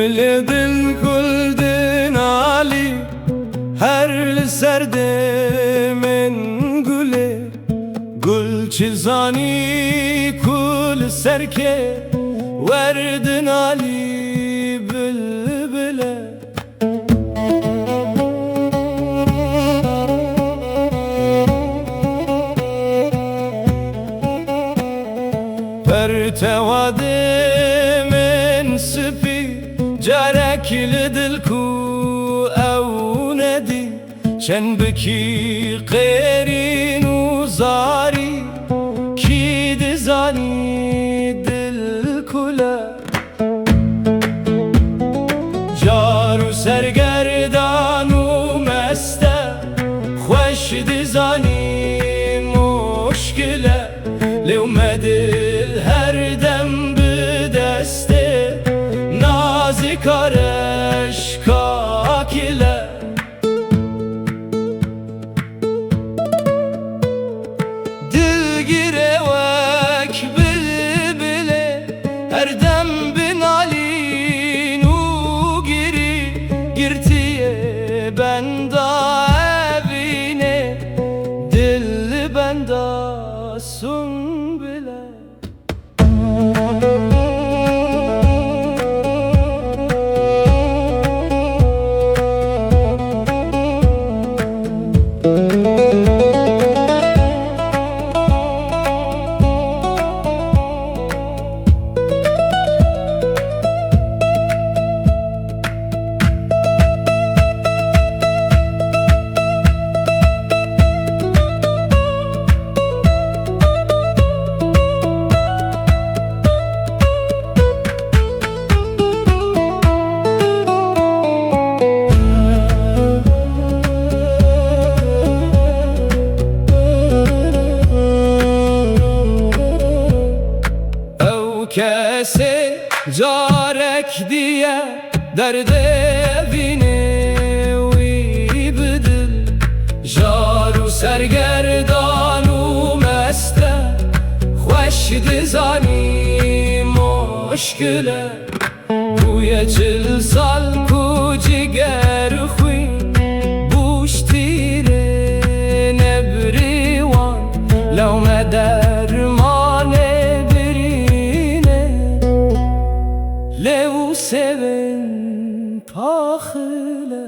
ملی دل گلدن علی هر لسرده من گله گل چیزانی کل سرکه وردن علی بلبله pertevadı من سپی جارك لدلكو او ندي شن بكي قيرين وزاري كي دزاني دلكولا جارو سرگردان ومسته خوش دزاني مشكله لو مدل هر دم بدسته نازی کارش کاکیله دلگیره وک بلبله هر دم بنالین و گیری گرتیه بندا evine دل بندا sun bile kese carek diye derde evine uybedil jaru sergerdanu meste خوش dizani moşkile bu yeçil sal ku ciger xuy buş tire nebriwan law medermane لو سبن پاخله